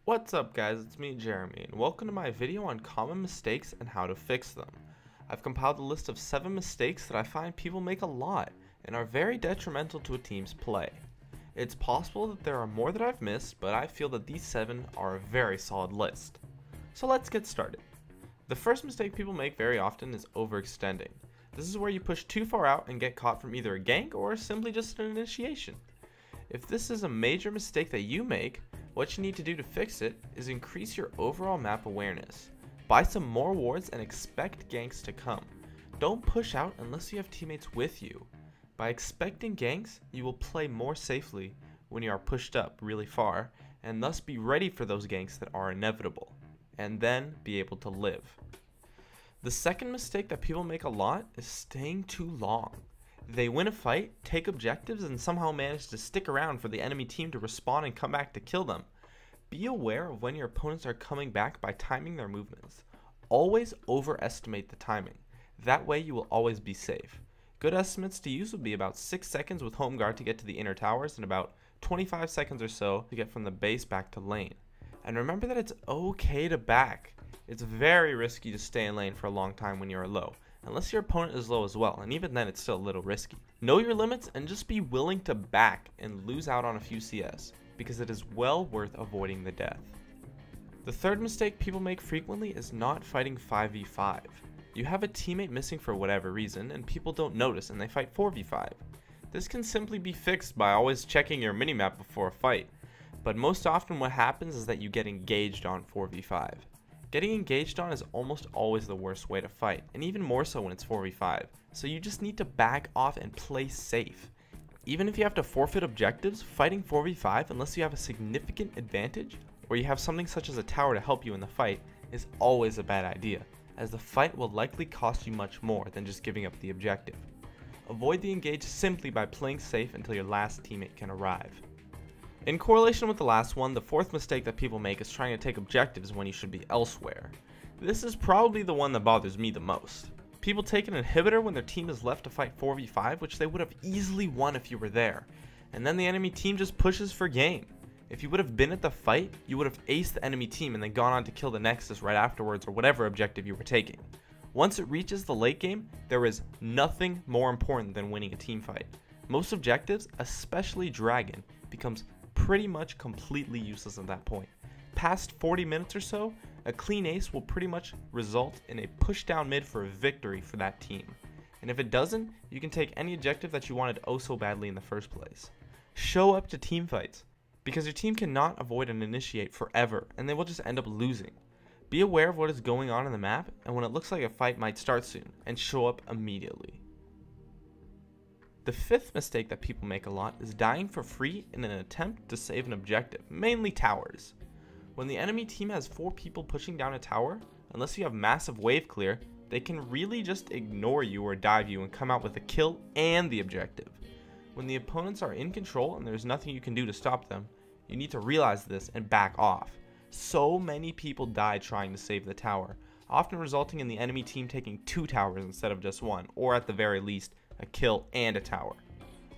What's up guys, it's me Jeremy, and welcome to my video on common mistakes and how to fix them. I've compiled a list of 7 mistakes that I find people make a lot and are very detrimental to a team's play. It's possible that there are more that I've missed, but I feel that these 7 are a very solid list. So let's get started. The first mistake people make very often is overextending. This is where you push too far out and get caught from either a gank or simply just an initiation. If this is a major mistake that you make, what you need to do to fix it is increase your overall map awareness. Buy some more wards and expect ganks to come. Don't push out unless you have teammates with you. By expecting ganks, you will play more safely when you are pushed up really far, and thus be ready for those ganks that are inevitable, and then be able to live. The second mistake that people make a lot is staying too long. They win a fight, take objectives, and somehow manage to stick around for the enemy team to respawn and come back to kill them. Be aware of when your opponents are coming back by timing their movements. Always overestimate the timing. That way you will always be safe. Good estimates to use would be about 6 seconds with home guard to get to the inner towers and about 25 seconds or so to get from the base back to lane. And remember that it's okay to back. It's very risky to stay in lane for a long time when you are low, unless your opponent is low as well, and even then it's still a little risky. Know your limits and just be willing to back and lose out on a few CS, because it is well worth avoiding the death. The third mistake people make frequently is not fighting 5v5. You have a teammate missing for whatever reason, and people don't notice and they fight 4v5. This can simply be fixed by always checking your minimap before a fight, but most often what happens is that you get engaged on 4v5. Getting engaged on is almost always the worst way to fight, and even more so when it's 4v5, so you just need to back off and play safe. Even if you have to forfeit objectives, fighting 4v5 unless you have a significant advantage, or you have something such as a tower to help you in the fight, is always a bad idea, as the fight will likely cost you much more than just giving up the objective. Avoid the engage simply by playing safe until your last teammate can arrive. In correlation with the last one, the fourth mistake that people make is trying to take objectives when you should be elsewhere. This is probably the one that bothers me the most. People take an inhibitor when their team is left to fight 4v5, which they would have easily won if you were there, and then the enemy team just pushes for game. If you would have been at the fight, you would have aced the enemy team and then gone on to kill the Nexus right afterwards or whatever objective you were taking. Once it reaches the late game, there is nothing more important than winning a team fight. Most objectives, especially Dragon, becomes pretty much completely useless at that point. Past 40 minutes or so, a clean ace will pretty much result in a push down mid for a victory for that team. And if it doesn't, you can take any objective that you wanted oh so badly in the first place. Show up to team fights, because your team cannot avoid an initiate forever, and they will just end up losing. Be aware of what is going on in the map, and when it looks like a fight might start soon, and show up immediately. The fifth mistake that people make a lot is dying for free in an attempt to save an objective, mainly towers. When the enemy team has 4 people pushing down a tower, unless you have massive wave clear, they can really just ignore you or dive you and come out with a kill and the objective. When the opponents are in control and there's nothing you can do to stop them, you need to realize this and back off. So many people die trying to save the tower, often resulting in the enemy team taking 2 towers instead of just 1, or at the very least, a kill and a tower.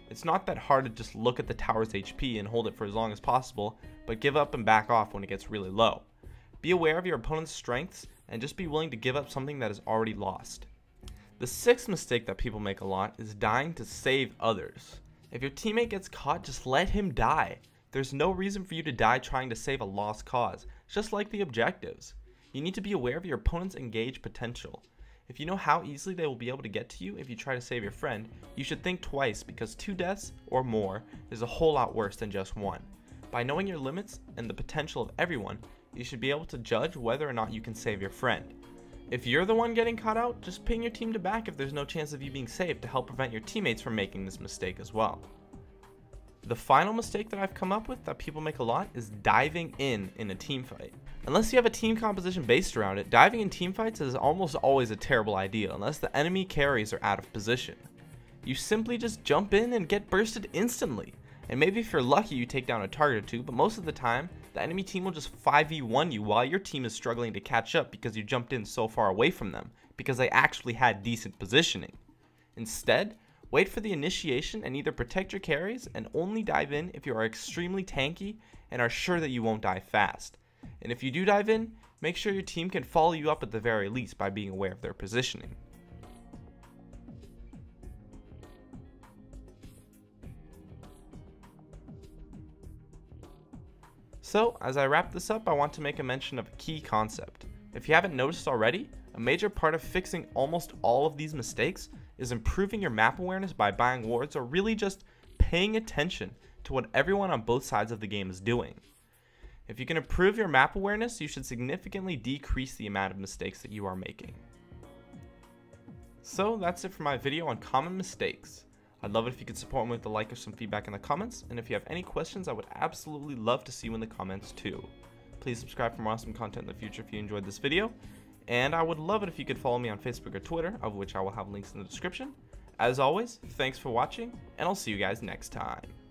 It's not that hard to just look at the tower's HP and hold it for as long as possible, but give up and back off when it gets really low. Be aware of your opponent's strengths and just be willing to give up something that is already lost. The sixth mistake that people make a lot is dying to save others. If your teammate gets caught, just let him die. There's no reason for you to die trying to save a lost cause, just like the objectives. You need to be aware of your opponent's engage potential. If you know how easily they will be able to get to you if you try to save your friend, you should think twice, because 2 deaths or more is a whole lot worse than just 1. By knowing your limits and the potential of everyone, you should be able to judge whether or not you can save your friend. If you're the one getting caught out, just ping your team to back if there's no chance of you being saved to help prevent your teammates from making this mistake as well. The final mistake that I've come up with that people make a lot is diving in a team fight. Unless you have a team composition based around it, diving in team fights is almost always a terrible idea unless the enemy carries are out of position. You simply just jump in and get bursted instantly, and maybe if you're lucky you take down a target or 2, but most of the time the enemy team will just 5v1 you while your team is struggling to catch up because you jumped in so far away from them because they actually had decent positioning. Instead, wait for the initiation and either protect your carries and only dive in if you are extremely tanky and are sure that you won't die fast. And if you do dive in, make sure your team can follow you up at the very least by being aware of their positioning. So, as I wrap this up, I want to make a mention of a key concept. If you haven't noticed already, a major part of fixing almost all of these mistakes is improving your map awareness by buying wards, or really just paying attention to what everyone on both sides of the game is doing. If you can improve your map awareness, you should significantly decrease the amount of mistakes that you are making. So that's it for my video on common mistakes. I'd love it if you could support me with a like or some feedback in the comments, and if you have any questions, I would absolutely love to see you in the comments too. Please subscribe for more awesome content in the future if you enjoyed this video, and I would love it if you could follow me on Facebook or Twitter, of which I will have links in the description. As always, thanks for watching, and I'll see you guys next time.